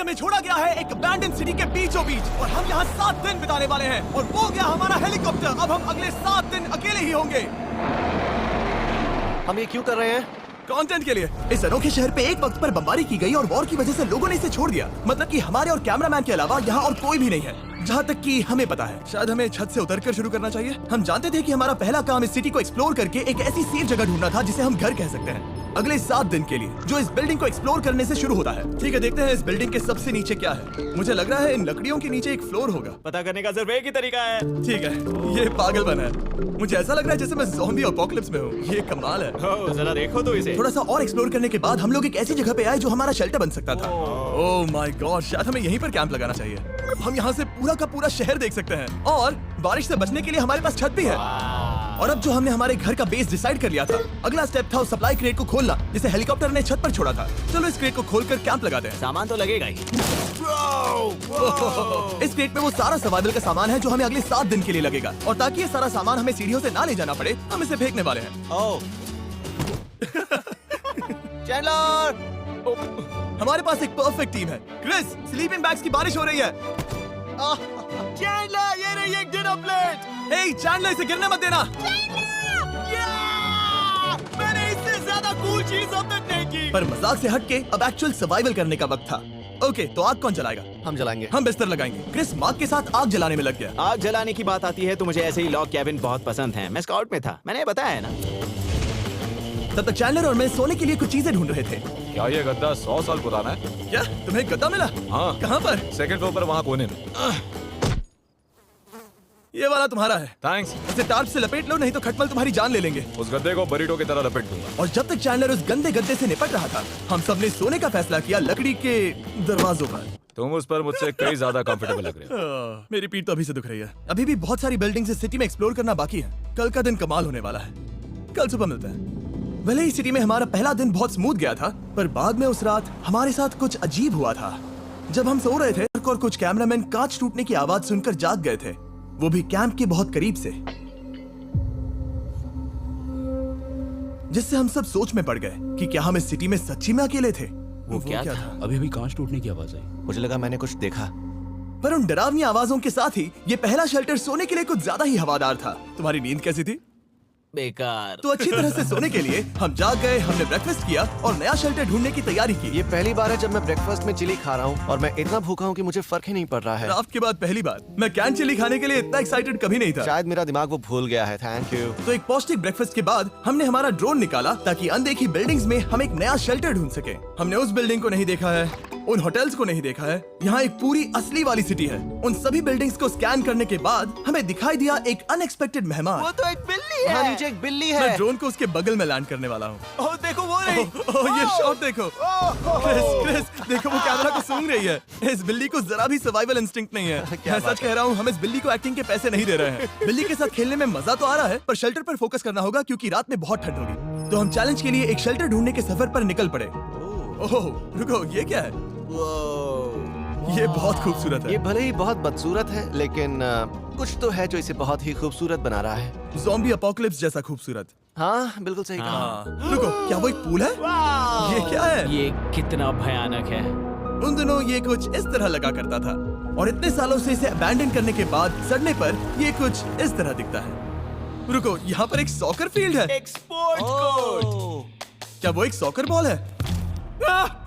हमें छोड़ा गया है एक अबैंडन सिटी के बीचों बीच और हम यहाँ 7 दिन बिताने वाले हैं और वो गया हमारा हेलीकॉप्टर। अब हम अगले 7 दिन अकेले ही होंगे। हम ये क्यों कर रहे हैं? कंटेंट के लिए। इस अनोखे शहर पे एक वक्त पर बमबारी की गई और वॉर की वजह से लोगों ने इसे छोड़ दिया। मतलब कि हमारे और कैमरामैन के अलावा यहाँ और कोई भी नहीं है, जहाँ तक कि हमें पता है। शायद हमें छत से उतरकर शुरू करना चाहिए। हम जानते थे कि हमारा पहला काम इस सिटी को एक्सप्लोर करके एक ऐसी सेफ जगह ढूंढना था जिसे हम घर कह सकते हैं, अगले 7 दिन के लिए, जो इस बिल्डिंग को एक्सप्लोर करने से शुरू होता है। ठीक है, देखते हैं इस बिल्डिंग के सबसे नीचे क्या है। मुझे लग रहा है इन लकड़ियों के नीचे एक फ्लोर होगा। पता करने का सिर्फ एक ही तरीका है। ठीक है, ये पागलपन है। मुझे ऐसा लग रहा है जैसे मैं ज़ॉम्बी अपोकलिप्स में हूँ। ये कमाल है। ओह, जरा देखो तो इसे। थोड़ा सा और एक्सप्लोर करने के बाद हम लोग एक ऐसी जगह पे आए जो हमारा शेल्टर बन सकता था। ओह माय गॉड, शायद हमें यहीं पर कैंप लगाना चाहिए। हम यहाँ से पूरा का पूरा शहर देख सकते हैं और बारिश से बचने के लिए हमारे पास छत भी है। और अब जो हमने हमारे घर का बेस डिसाइड कर लिया था, अगला स्टेप था उस सप्लाई क्रेट को खोलना जिसे हेलीकॉप्टर ने छत पर छोड़ा था। चलो इस क्रेट को खोलकर कैंप लगाते हैं। सामान तो लगेगा ही। इस क्रेट में वो सारा सर्वाइवल का सामान है जो हमें अगले 7 दिन के लिए लगेगा। और ताकि ये सारा सामान हमें सीढ़ियों से ना ले जाना पड़े, हम इसे फेंकने वाले हैं। ओह, चैंडलर! हमारे पास एक परफेक्ट टीम है। क्रिस, स्लीपिंग बैग्स की बारिश हो रही है। चैंडलर, ये रही एक डिनर प्लेट। हे चैंडलर, इसे गिरने मत देना। मैंने इससे ज्यादा कूल चीज अब तक नहीं की। पर मजाक से हटके अब एक्चुअल सर्वाइवल करने का वक्त था। ओके, तो आग कौन जलाएगा? हम जलाएंगे। हम बिस्तर लगाएंगे। क्रिस मार्क के साथ आग जलाने में लग गया। आग जलाने की बात आती है तो मुझे ऐसे ही लॉग कैबिन बहुत पसंद है। मैं स्काउट में था, मैंने बताया है ना। तब तक चैंडलर और मैं सोने के लिए कुछ चीजें ढूंढ रहे थे। क्या ये गद्दा 100 साल पुराना है? क्या तुम्हें गद्दा मिला? हाँ। कहाँ पर? सेकंड फ्लोर पर, वहाँ कोने में। ये वाला तुम्हारा है। थैंक्स। इसे टार्प से लपेट लो, नहीं तो खटमल तुम्हारी जान ले लेंगे। उस गद्दे को बरीटो की तरह लपेट दूंगा। और जब तक चैंडलर उस गंदे गद्दे से निपट रहा था, हम सब ने सोने का फैसला किया लकड़ी के दरवाजों पर। तुम उस पर मुझसे कई ज्यादा कंफर्टेबल लग रहे हो। मेरी पीठ तो अभी से दुख रही है। अभी भी बहुत सारी बिल्डिंग्स इस सिटी में एक्सप्लोर करना बाकी है। कल का दिन कमाल होने वाला है। कल सुबह मिलते हैं। भले ही सिटी में हमारा पहला दिन बहुत स्मूथ गया था, पर बाद में उस रात हमारे साथ कुछ अजीब हुआ था। जब हम सो रहे थे और कुछ कैमरामैन कांच टूटने की आवाज सुनकर जाग गए थे, वो भी कैंप के बहुत करीब से, जिससे हम सब सोच में पड़ गए कि क्या हम इस सिटी में सच्ची में अकेले थे। वो क्या था? अभी कांच टूटने की आवाज आई। मुझे लगा मैंने कुछ देखा। पर उन डरावनी आवाजों के साथ ही ये पहला शेल्टर सोने के लिए कुछ ज्यादा ही हवादार था। तुम्हारी नींद कैसी थी? बेकार। तो अच्छी तरह से सोने के लिए हम जाग गए। हमने ब्रेकफास्ट किया और नया शेल्टर ढूंढने की तैयारी की। ये पहली बार है जब मैं ब्रेकफास्ट में चिली खा रहा हूँ और मैं इतना भूखा हूँ कि मुझे फर्क ही नहीं पड़ रहा है। राफ्ट के बाद पहली बार। मैं कैन चिली खाने के लिए इतना एक्साइटेड कभी नहीं था। शायद मेरा दिमाग वो भूल गया है। Thank you. तो एक पौष्टिक ब्रेकफास्ट के बाद हमने हमारा ड्रोन निकाला ताकि अनदेखी बिल्डिंग्स में हम एक नया शेल्टर ढूंढ सके। हमने उस बिल्डिंग को नहीं देखा है, उन होटल्स को नहीं देखा है। यहाँ एक पूरी असली वाली सिटी है। उन सभी बिल्डिंग्स को स्कैन करने के बाद हमें दिखाई दिया एक अनएक्सपेक्टेड मेहमान। वो तो एक बिल्ली वहाँ है। नीचे एक बिल्ली मैं है। ड्रोन को उसके बगल में लैंड करने वाला हूँ। ओह, देखो वो रही। ये शॉट देखो। क्रिस, देखो वो कैमरा को सूंघ रही है। इस बिल्ली को जरा भी सर्वाइवल इंस्टिंक्ट नहीं है। क्या मैं बात सच कह रहा हूँ, हम इस बिल्ली को एक्टिंग के पैसे नहीं दे रहे हैं। बिल्ली के साथ खेलने में मजा तो आ रहा है, पर शेल्टर पर फोकस करना होगा क्योंकि रात में बहुत ठंड होगी। तो हम चैलेंज के लिए एक शेल्टर ढूंढने के सफर पर निकल पड़े। ओह रुको, ये क्या है? ये बहुत खूबसूरत है। ये भले ही बहुत बदसूरत है, लेकिन कुछ तो है जो इसे बहुत ही खूबसूरत बना रहा है। ज़ॉम्बी अपोकलिप्स जैसा खूबसूरत। हाँ, बिल्कुल सही कहा। हाँ। रुको, क्या वो एक पूल है? ये क्या है? ये कितना भयानक है। उन दिनों ये कुछ इस तरह लगा करता था और इतने सालों से इसे अबैंडन करने के बाद सड़ने पर ये कुछ इस तरह दिखता है। रुको, यहाँ पर एक सॉकर फील्ड है। एक स्पोर्ट्स कोर्ट। क्या वो एक सॉकर बॉल है?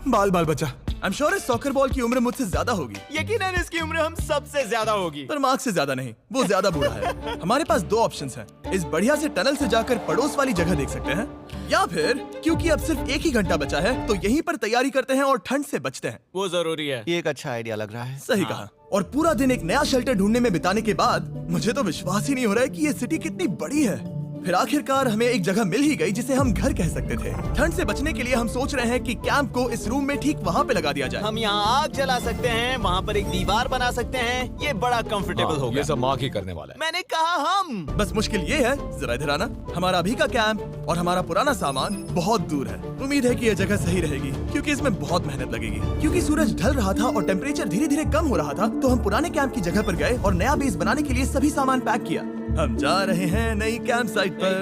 बाल बाल बचा। आई एम श्योर इस सॉकर बॉल की उम्र मुझसे ज्यादा होगी। यकीनन इसकी उम्र हम सबसे ज्यादा होगी। पर मार्क से ज्यादा नहीं, वो ज्यादा बूढ़ा है। हमारे पास 2 ऑप्शंस हैं। इस बढ़िया से टनल से जाकर पड़ोस वाली जगह देख सकते हैं, या फिर क्योंकि अब सिर्फ 1 ही घंटा बचा है तो यहीं पर तैयारी करते हैं और ठंड से बचते हैं। वो जरूरी है। ये एक अच्छा आइडिया लग रहा है। सही कहा। और पूरा दिन एक नया शेल्टर ढूंढने में बिताने के बाद मुझे तो विश्वास ही नहीं हो रहा है कि ये सिटी कितनी बड़ी है। फिर आखिरकार हमें एक जगह मिल ही गई जिसे हम घर कह सकते थे। ठंड से बचने के लिए हम सोच रहे हैं कि कैंप को इस रूम में ठीक वहाँ पे लगा दिया जाए। हम यहाँ आग जला सकते हैं, वहाँ पर एक दीवार बना सकते हैं। ये बड़ा कंफर्टेबल होगा। ये सब मार्क ही करने वाला है। मैंने कहा हम। बस मुश्किल ये है, जरा इधर आना, हमारा अभी का कैंप और हमारा पुराना सामान बहुत दूर है। उम्मीद है कि यह जगह सही रहेगी क्योंकि इसमें बहुत मेहनत लगेगी। क्योंकि सूरज ढल रहा था और टेम्परेचर धीरे धीरे कम हो रहा था, तो हम पुराने कैंप की जगह पर गए और नया बेस बनाने के लिए सभी सामान पैक किया। हम जा रहे हैं नई कैंप साइट पर।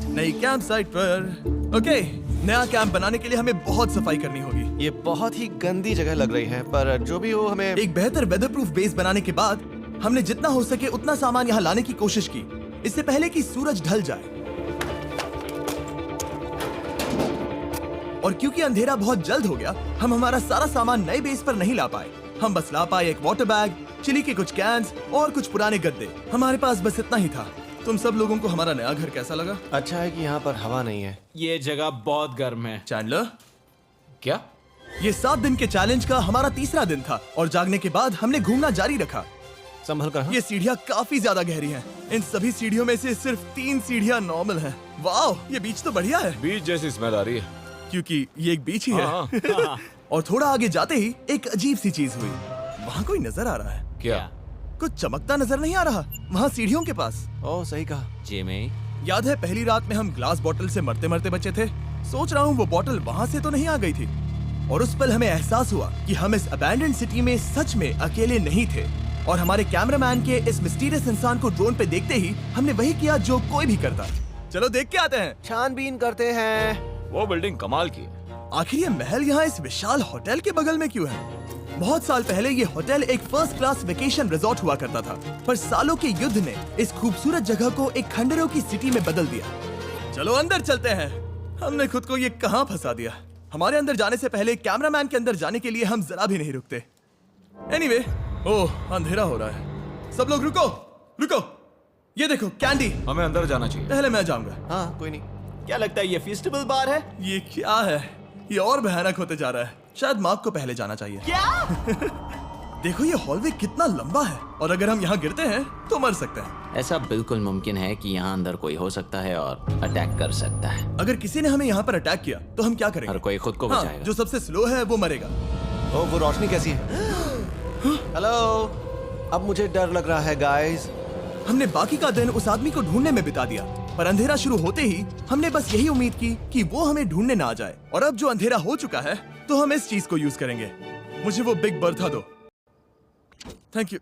नई कैंप साइट पर। ओके, नया कैंप बनाने के लिए हमें बहुत सफाई करनी होगी। ये बहुत ही गंदी जगह लग रही है, पर जो भी हो हमें एक बेहतर वेदर प्रूफ बेस बनाने के बाद हमने जितना हो सके उतना सामान यहाँ लाने की कोशिश की, इससे पहले कि सूरज ढल जाए। और क्योंकि अंधेरा बहुत जल्द हो गया, हम हमारा सारा सामान नए बेस पर नहीं ला पाए। हम बस ला पाए एक वाटर बैग, चिली के कुछ कैंस और कुछ पुराने गद्दे। हमारे पास बस इतना ही था। तुम सब लोगों को हमारा नया घर कैसा लगा? अच्छा है कि यहाँ पर हवा नहीं है। ये जगह बहुत गर्म है। चैंडलर, क्या? ये 7 दिन के चैलेंज का हमारा तीसरा दिन था और जागने के बाद हमने घूमना जारी रखा। संभल कर हाँ? ये सीढ़ियाँ काफी ज्यादा गहरी हैं। इन सभी सीढ़ियों में से सिर्फ 3 सीढ़ियाँ नॉर्मल हैं। वाह, ये बीच तो बढ़िया है, बीच जैसी स्मेल आ रही है। क्योंकि ये एक बीच ही है। हाँ। और थोड़ा आगे जाते ही एक अजीब सी चीज हुई। वहाँ कोई नजर आ रहा है। क्या? कुछ चमकता नजर नहीं आ रहा वहाँ सीढ़ियों के पास। ओह सही कहा। जिमी, याद है पहली रात में हम ग्लास बॉटल से मरते मरते बचे थे? सोच रहा हूँ वो बॉटल वहाँ से तो नहीं आ गई थी। और उस पल हमें एहसास हुआ कि हम इस अबैंडन्ड सिटी में सच में अकेले नहीं थे। और हमारे कैमरामैन के इस मिस्टीरियस इंसान को ड्रोन पे देखते ही हमने वही किया जो कोई भी करता। चलो देख के आते हैं। छानबीन करते हैं। वो बिल्डिंग कमाल की है। आखिर ये महल यहाँ इस विशाल होटल के बगल में क्यों है? बहुत साल पहले ये होटल एक फर्स्ट क्लास वेकेशन रिजॉर्ट हुआ करता था, पर सालों के युद्ध ने इस खूबसूरत जगह को एक खंडरों की सिटी में बदल दिया। चलो अंदर चलते हैं। हमने खुद को ये कहाँ फंसा दिया। हमारे अंदर जाने से पहले कैमरामैन के अंदर जाने के लिए हम जरा भी नहीं रुकते। एनीवे, ओह अंधेरा हो रहा है। सब लोग रुको, रुको। ये देखो कैंडी। हमें अंदर जाना चाहिए। पहले मैं जाऊंगा। हाँ कोई नहीं। क्या लगता है ये फेस्टिवल बार है? ये क्या है? ये और भयानक होते जा रहा है। शायद मार्क को पहले जाना चाहिए। क्या? देखो ये हॉलवे कितना लंबा है और अगर हम यहाँ गिरते हैं तो मर सकते हैं। ऐसा बिल्कुल मुमकिन है कि यहाँ अंदर कोई हो सकता है और अटैक कर सकता है। अगर किसी ने हमें यहाँ पर अटैक किया तो हम क्या करेंगे? हर कोई खुद को हाँ, बचाएगा। जो सबसे स्लो है वो मरेगा। ओह वो रोशनी कैसी है? हेलो, अब मुझे डर लग रहा है गाइस। हमने बाकी का दिन उस आदमी को ढूंढने में बिता दिया, पर अंधेरा शुरू होते ही हमने बस यही उम्मीद की कि वो हमें ढूंढने ना आ जाए। और अब जो अंधेरा हो चुका है तो हम इस चीज को यूज करेंगे। मुझे वो बिग बर्था दो। Thank you.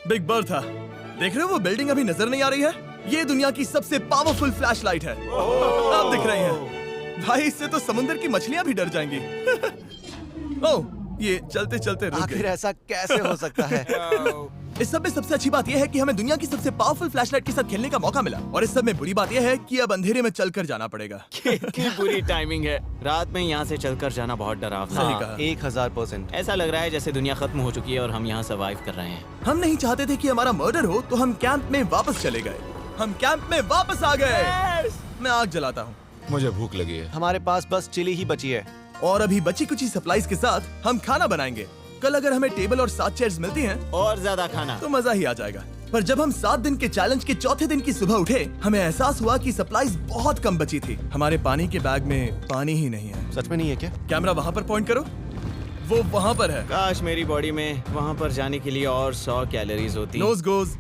Big Bertha. देख रहे हो वो बिल्डिंग अभी नजर नहीं आ रही है? ये दुनिया की सबसे पावरफुल फ्लैशलाइट है। आप दिख रही हैं। भाई इससे तो समुद्र की मछलियां भी डर जाएंगी। ओह, ये चलते चलते रुक आखिर गई। ऐसा कैसे हो सकता है? इस सब में सबसे अच्छी बात यह है कि हमें दुनिया की सबसे पावरफुल फ्लैशलाइट के साथ खेलने का मौका मिला। और इस सब में बुरी बात यह है कि अब अंधेरे में चलकर जाना पड़ेगा। कितनी बुरी टाइमिंग है। रात में यहाँ से चलकर जाना बहुत डरावना सही है। कहा। 1000%। ऐसा लग रहा है जैसे दुनिया खत्म हो चुकी है और हम यहाँ सर्वाइव कर रहे हैं। हम नहीं चाहते थे कि हमारा मर्डर हो, तो हम कैंप में वापस चले गए। हम कैंप में वापस आ गए। मैं आग जलाता हूँ मुझे भूख लगी है। हमारे पास बस चिली ही बची है। और अभी बची कुछ सप्लाईज के साथ हम खाना बनाएंगे। कल अगर हमें टेबल और 7 चेयर्स मिलती हैं और ज्यादा खाना। तो मजा ही आ जाएगा। पर जब हम 7 दिन के चैलेंज के चौथे दिन की सुबह उठे, हमें एहसास हुआ कि सप्लाईज बहुत कम बची थी। हमारे पानी के बैग में पानी ही नहीं है। सच में नहीं है क्या? कैमरा वहाँ पर पॉइंट करो। वो वहाँ पर है। काश मेरी बॉडी में वहाँ पर जाने के लिए और 100 कैलोरीज होती। नोज गोज।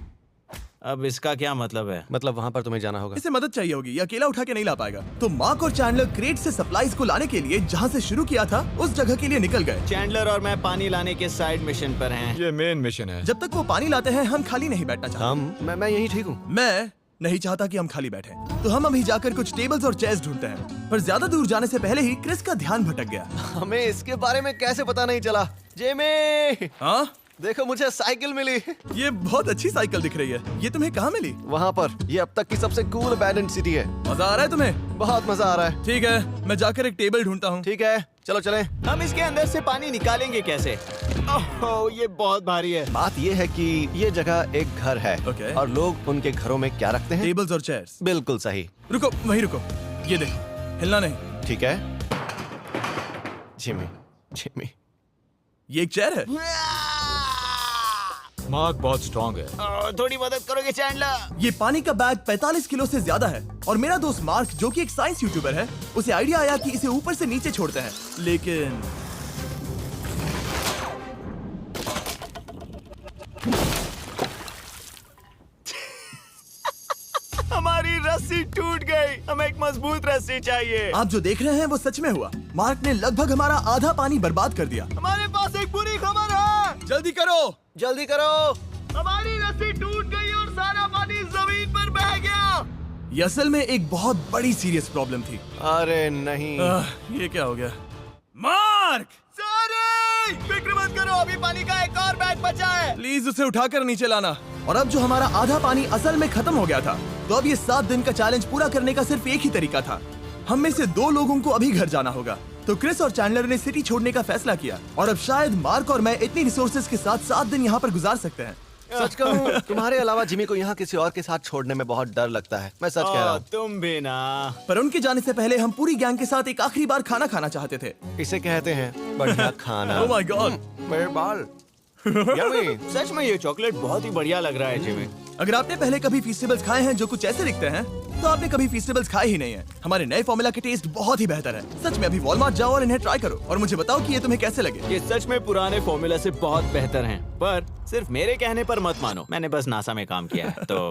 अब इसका क्या मतलब है? मतलब वहाँ पर तुम्हें जाना होगा। इसे मदद चाहिए होगी, ये अकेला उठा के नहीं ला पाएगा। तो मार्क और चैंडलर क्रेट से सप्लाईज को लाने के लिए जहाँ से शुरू किया था उस जगह के लिए निकल गए। चैंडलर और मैं पानी लाने के साइड मिशन पर हैं। ये मेन मिशन है। जब तक वो पानी लाते हैं हम खाली नहीं बैठना चाहते। मैं यही ठीक हूँ। मैं नहीं चाहता कि हम खाली बैठे, तो हम अभी जाकर कुछ टेबल्स और चेयर्स ढूंढते हैं। पर ज्यादा दूर जाने से पहले ही क्रिस का ध्यान भटक गया। हमें इसके बारे में कैसे पता नहीं चला? जेमी, हाँ, देखो मुझे साइकिल मिली। ये बहुत अच्छी साइकिल दिख रही है। ये तुम्हें कहाँ मिली? वहाँ पर। ये अब तक की सबसे कूल अबैंडन्ड सिटी है। मजा आ रहा है तुम्हें? बहुत मजा आ रहा है। ठीक है, मैं जाकर एक टेबल ढूंढता हूँ। ठीक है, चलो चलें। हम इसके अंदर से पानी निकालेंगे कैसे? ओह, ये बहुत भारी है। बात ये है कि ये जगह एक घर है। ओके। और लोग उनके घरों में क्या रखते हैं? टेबल्स और चेयर्स। बिल्कुल सही। रुको, वहीं रुको। ये देखो, हिलना नहीं। ठीक है। Jimmy, Jimmy. ये एक चेयर है। मार्क बहुत स्ट्रांग है। थोड़ी मदद करोगे चैंडलर? ये पानी का बैग 45 किलो से ज्यादा है। और मेरा दोस्त मार्क, जो कि एक साइंस यूट्यूबर है, उसे आइडिया आया कि इसे ऊपर से नीचे छोड़ते हैं। लेकिन हमारी रस्सी टूट गई। हमें एक मजबूत रस्सी चाहिए। आप जो देख रहे हैं वो सच में हुआ। मार्क ने लगभग हमारा आधा पानी बर्बाद कर दिया। हमारे पास एक बुरी खबर है। जल्दी करो। जल्दी करो। हमारी रस्सी टूट गई और सारा पानी जमीन पर बह गया। ये असल में एक बहुत बड़ी सीरियस प्रॉब्लम थी। अरे नहीं। ये क्या हो गया? मार्क! मार्क, सॉरी, फिक्र मत करो, अभी पानी का एक और बैग बचा है। प्लीज उसे उठाकर नीचे लाना। और अब जो हमारा आधा पानी असल में खत्म हो गया था, तो अब ये 7 दिन का चैलेंज पूरा करने का सिर्फ एक ही तरीका था। हम में से 2 लोगों को अभी घर जाना होगा। तो क्रिस और चैंडलर ने सिटी छोड़ने का फैसला किया और अब शायद मार्क और मैं इतनी रिसोर्सेज के साथ 7 दिन यहाँ पर गुजार सकते हैं। सच कहूँ, तुम्हारे अलावा जिमी को यहाँ किसी और के साथ छोड़ने में बहुत डर लगता है। मैं सच कह रहा हूँ। तुम भी ना। पर उनके जाने से पहले हम पूरी गैंग के साथ एक आखिरी बार खाना खाना चाहते थे। इसे कहते हैं बढ़िया खाना। ओह माय गॉड, मेरे बाल। Yummy। सच में ये चॉकलेट बहुत ही बढ़िया लग रहा है जिमी। अगर आपने पहले कभी फीस्टेबल्स खाए हैं जो कुछ ऐसे दिखते हैं, तो आपने कभी फीस्टेबल्स खाए ही नहीं है। हमारे नए फॉर्मूला के टेस्ट बहुत ही बेहतर है। सच में अभी वॉलमार्ट जाओ और इन्हें ट्राई करो और मुझे बताओ कि ये तुम्हें कैसे लगे। ये सच में पुराने फॉर्मूला से बहुत बेहतर हैं, पर सिर्फ मेरे कहने पर मत मानो। मैंने बस नासा में काम किया है तो।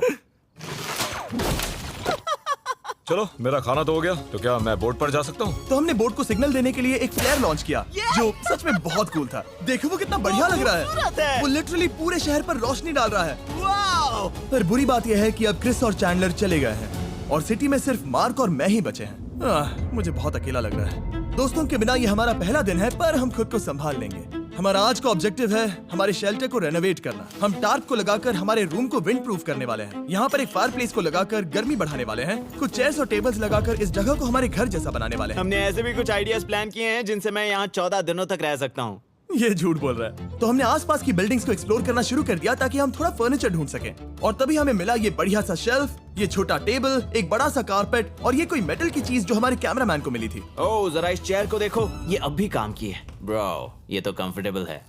चलो मेरा खाना तो हो गया, तो क्या मैं बोट पर जा सकता हूँ? तो हमने बोट को सिग्नल देने के लिए एक फ्लेयर लॉन्च किया, जो सच में बहुत कूल था। देखो वो कितना बढ़िया लग रहा खूबसूरत है। है। वो लिटरली पूरे शहर पर रोशनी डाल रहा है। वाओ! पर बुरी बात यह है कि अब क्रिस और चैंडलर चले गए हैं और सिटी में सिर्फ मार्क और मैं ही बचे हैं। मुझे बहुत अकेला लग रहा है। दोस्तों के बिना ये हमारा पहला दिन है, पर हम खुद को संभाल लेंगे। हमारा आज का ऑब्जेक्टिव है हमारे शेल्टर को रेनोवेट करना। हम टार्प को लगाकर हमारे रूम को विंड प्रूफ करने वाले हैं। यहाँ पर एक फायर प्लेस को लगाकर गर्मी बढ़ाने वाले हैं। कुछ चेयर्स और टेबल्स लगाकर इस जगह को हमारे घर जैसा बनाने वाले हैं। हमने ऐसे भी कुछ आइडियाज प्लान किए हैं जिनसे मैं यहाँ 14 दिनों तक रह सकता हूँ। ये झूठ बोल रहा है। तो हमने आसपास की बिल्डिंग्स को एक्सप्लोर करना शुरू कर दिया ताकि हम थोड़ा फर्नीचर ढूंढ सकें। और तभी हमें मिला ये बढ़िया सा शेल्फ, ये छोटा टेबल, एक बड़ा सा कारपेट और ये कोई मेटल की चीज जो हमारे कैमरामैन को मिली थी। ओह, जरा इस चेयर को देखो, ये अब भी काम की है। ब्रो, ये तो कंफर्टेबल है।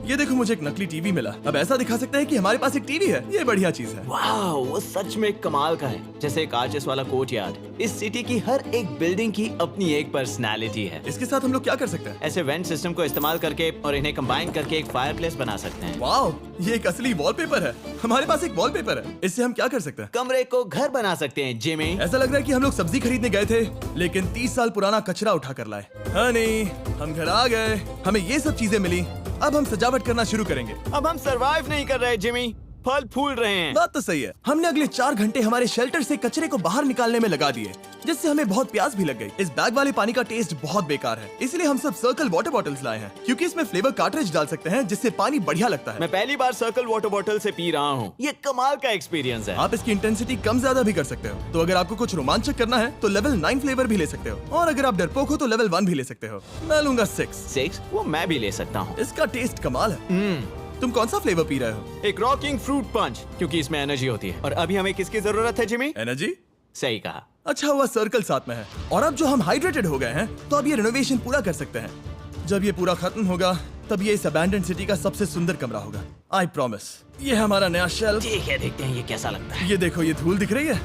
ये देखो, मुझे एक नकली टीवी मिला। अब ऐसा दिखा सकते हैं कि हमारे पास एक टीवी है। ये बढ़िया चीज है। वाओ, वो सच में कमाल का है। जैसे एक आर्चेस वाला कोर्टयार्ड। इस सिटी की हर एक बिल्डिंग की अपनी एक पर्सनालिटी है। इसके साथ हम लोग क्या कर सकते हैं? ऐसे वेंट सिस्टम को इस्तेमाल करके और इन्हें कंबाइन करके एक फायरप्लेस बना सकते हैं। वाओ, ये एक असली वॉलपेपर है। हमारे पास एक वॉलपेपर है। इससे हम क्या कर सकते हैं? कमरे को घर बना सकते हैं जिमी। ऐसा लग रहा है कि हम लोग सब्जी खरीदने गए थे, लेकिन 30 साल पुराना कचरा उठा कर लाए। हनी, हम घर आ गए। हमें ये सब चीजें मिली। अब हम सजावट करना शुरू करेंगे। अब हम सरवाइव नहीं कर रहे जिमी, फल फूल रहे हैं। बात तो सही है। हमने अगले 4 घंटे हमारे शेल्टर से कचरे को बाहर निकालने में लगा दिए, जिससे हमें बहुत प्यास भी लग गई। इस बैग वाले पानी का टेस्ट बहुत बेकार है, इसलिए हम सब सर्कल वाटर बॉटल्स लाए हैं, क्योंकि इसमें फ्लेवर कार्ट्रिज डाल सकते हैं, जिससे पानी बढ़िया लगता है। मैं पहली बार सर्कल वाटर बॉटल से पी रहा हूँ। ये कमाल का एक्सपीरियंस है। आप इसकी इंटेंसिटी कम ज्यादा भी कर सकते हो। तो अगर आपको कुछ रोमांचक करना है तो लेवल 9 फ्लेवर भी ले सकते हो, और अगर आप डरपोक हो तो लेवल 1 भी ले सकते हो। मैं लूंगा 6। वो मैं भी ले सकता हूँ। इसका टेस्ट कमाल है। तुम कौन सा फ्लेवर पी रहे हो? एक रॉकिंग फ्रूट पंच, क्योंकि इसमें एनर्जी होती है। और अभी हमें किसकी जरूरत है जिमी? एनर्जी? सही कहा। अच्छा हुआ सर्कल साथ में है। और अब जो हम हाइड्रेटेड हो गए हैं, तो अब ये रिनोवेशन पूरा कर सकते हैं। जब ये पूरा खत्म होगा, तब ये इस अबैंडन्ड सिटी का सबसे सुंदर कमरा होगा। I promise. ये है हमारा नया शेल्फ। ठीक है, देखते हैं ये कैसा लगता है। ये देखो, ये धूल दिख रही है।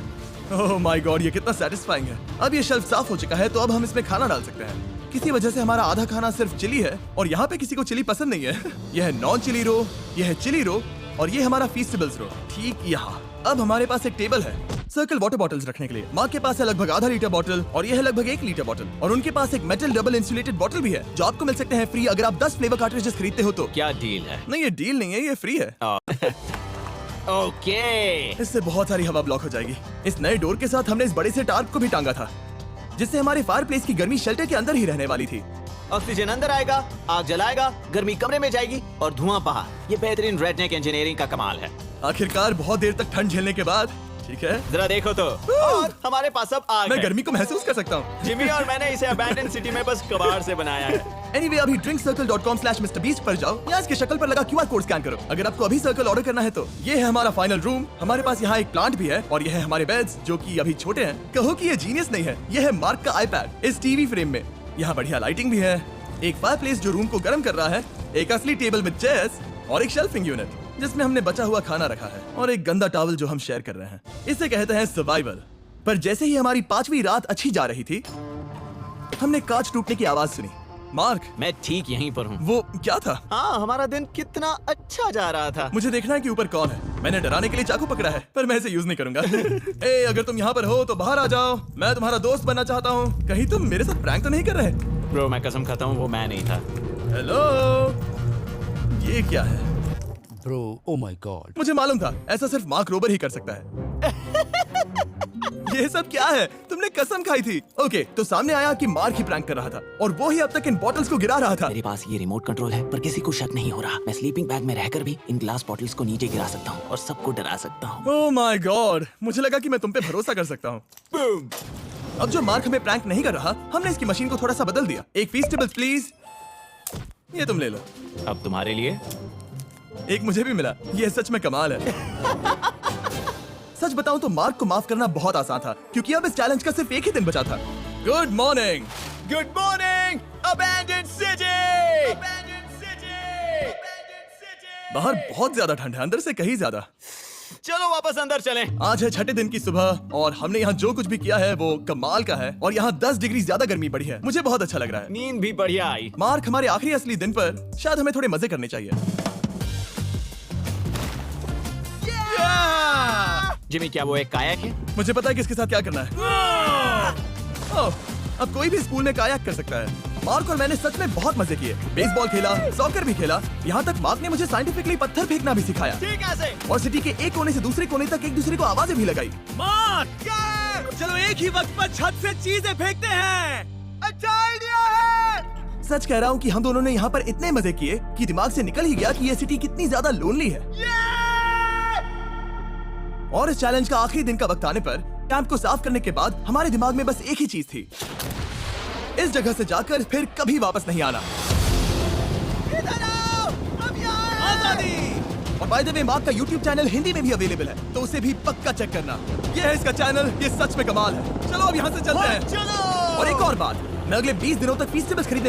ओह माय गॉड, ये कितना सेटिस्फाइंग है। अब ये शेल्फ साफ हो चुका है, तो अब हम इसमें खाना डाल सकते हैं। किसी वजह से हमारा आधा खाना सिर्फ चिली है, और यहाँ पे किसी को चिली पसंद नहीं है। यह है नॉन चिली रो, यह है चिली रो, और ये हमारा फीस्टेबल्स रो, ठीक यहाँ। अब हमारे पास एक टेबल है सर्कल वाटर बॉटल्स रखने के लिए। माँ के पास है लगभग आधा लीटर बॉटल, और यह है लगभग 1 लीटर बॉटल। और उनके पास एक मेटल डबल इंसुलेटेड बॉटल भी है, जो आपको मिल सकते हैं फ्री अगर आप 10 फ्लेवर कार्ट्रिजेस खरीदते हो तो। क्या डील है? नहीं, ये डील नहीं है, ये फ्री है। ओके। इससे बहुत सारी हवा ब्लॉक हो जाएगी। इस नए डोर के साथ हमने इस बड़े से टार्प को भी टांगा था, जिससे हमारे फायर प्लेस की गर्मी शेल्टर के अंदर ही रहने वाली थी। ऑक्सीजन अंदर आएगा, आग जलाएगा, गर्मी कमरे में जाएगी और धुआं बाहर। ये बेहतरीन रेडनेक इंजीनियरिंग का कमाल है। आखिरकार बहुत देर तक ठंड झेलने के बाद, ठीक है, जरा देखो तो, और हमारे पास अब आग मैं है। गर्मी को महसूस कर सकता हूँ। जिमी और मैंने इसे अबैंडन सिटी में बस कबाड़ से बनाया है। Anyway, अभी drinkcircle.com/MrBeast पर जाओ या इसके शक्ल पर लगा QR कोड स्कैन करो। अगर आपको अभी सर्कल ऑर्डर करना है तो ये है हमारा फाइनल रूम। हमारे पास यहाँ एक प्लांट भी है, और ये है हमारे बेड्स, जो कि अभी छोटे हैं। कहो कि ये जीनियस नहीं है। ये है मार्क का आईपैड इस टीवी फ्रेम में। यहाँ बढ़िया लाइटिंग भी है, एक फायर प्लेस जो रूम को गर्म कर रहा है, एक असली टेबल विद चेयर्स, और एक शेल्फिंग यूनिट जिसमें हमने बचा हुआ खाना रखा है, और एक गंदा टॉवल जो हम शेयर कर रहे हैं। इसे कहते हैं सर्वाइवल। पर जैसे ही हमारी 5वीं रात अच्छी जा रही थी, हमने कांच टूटने की आवाज सुनी। मार्क, मैं ठीक यहीं पर हूँ। वो क्या था? हाँ, हमारा दिन कितना अच्छा जा रहा था। मुझे देखना है कि ऊपर कौन है। मैंने डराने के लिए चाकू पकड़ा है, पर मैं इसे यूज नहीं करूंगा। ए, अगर तुम यहाँ पर हो तो बाहर आ जाओ। मैं तुम्हारा दोस्त बनना चाहता हूँ। कहीं तुम मेरे साथ प्रैंक तो नहीं कर रहे? ब्रो, मैं कसम खाता हूँ वो मैं नहीं था। हेलो, ये क्या है? Bro, oh my God. मुझे मालूम था ऐसा सिर्फ मार्क रोबर ही कर सकता है। ये सब क्या है? तुमने कसम खाई थी। ओके, तो सामने आया कि मार्क ही प्रैंक कर रहा था और वो ही अब तक इन बॉटल्स को गिरा रहा था। मेरे पास ये रिमोट कंट्रोल है, पर किसी को शक नहीं हो रहा। मैं स्लीपिंग बैग में रहकर भी इन ग्लास बॉटल्स को नीचे गिरा सकता हूँ और सबको डरा सकता हूँ। ओह माय गॉड, मुझे लगा कि मैं तुम पे भरोसा कर सकता हूँ। अब जो मार्क हमें प्रैंक नहीं कर रहा, हमने इसकी मशीन को थोड़ा सा बदल दिया। एक फीस्टेबल प्लीज, ये तुम ले लो। अब तुम्हारे लिए एक मुझे भी मिला। ये सच में कमाल है। सच बताऊं तो मार्क को माफ करना बहुत आसान था, क्योंकि अब इस चैलेंज का सिर्फ एक ही दिन बचा था। Good morning, good morning, abandoned city. बाहर बहुत ज्यादा ठंड है, अंदर से कहीं ज्यादा। चलो वापस अंदर चलें। आज है छठे दिन की सुबह और हमने यहाँ जो कुछ भी किया है वो कमाल का है और यहाँ 10 डिग्री ज्यादा गर्मी बढ़ी है। मुझे बहुत अच्छा लग रहा है। नींद भी बढ़िया आई। मार्क, हमारे आखिरी असली दिन पर शायद हमें थोड़े मजे करने चाहिए। जिमी, क्या वो एक कायाक है? मुझे पता है किसके साथ क्या करना है। ओह, अब कोई भी स्कूल में कायाक कर सकता है। मार्क और मैंने सच में बहुत मजे किए। बेसबॉल खेला, सॉकर भी खेला, यहाँ तक मार्क ने मुझे साइंटिफिकली पत्थर फेंकना भी सिखाया। ठीक है। और सिटी के एक कोने से दूसरे कोने तक एक दूसरे को आवाजें भी लगाई। मार्क, चलो एक ही वक्त पर छत से चीजें फेंकते हैं। अच्छा आइडिया है। सच कह रहा हूँ कि हम दोनों ने यहाँ पर इतने मजे किए कि दिमाग से निकल ही गया कि ये सिटी कितनी ज्यादा लोनली है। और इस चैलेंज का आखिरी दिन का वक्त आने पर कैंप को साफ करने के बाद हमारे दिमाग में बस एक ही चीज थी, इस जगह से जाकर फिर कभी वापस नहीं आना। और बाय द वे, मार्क का YouTube चैनल हिंदी में भी अवेलेबल है, तो उसे भी पक्का चेक करना। ये है इसका चैनल, ये सच में कमाल है। चलो अब यहाँ से चलते हैं। चलो। और एक और बात, मैं अगले 20 दिनों तक फीस्टेबल्स खरीदने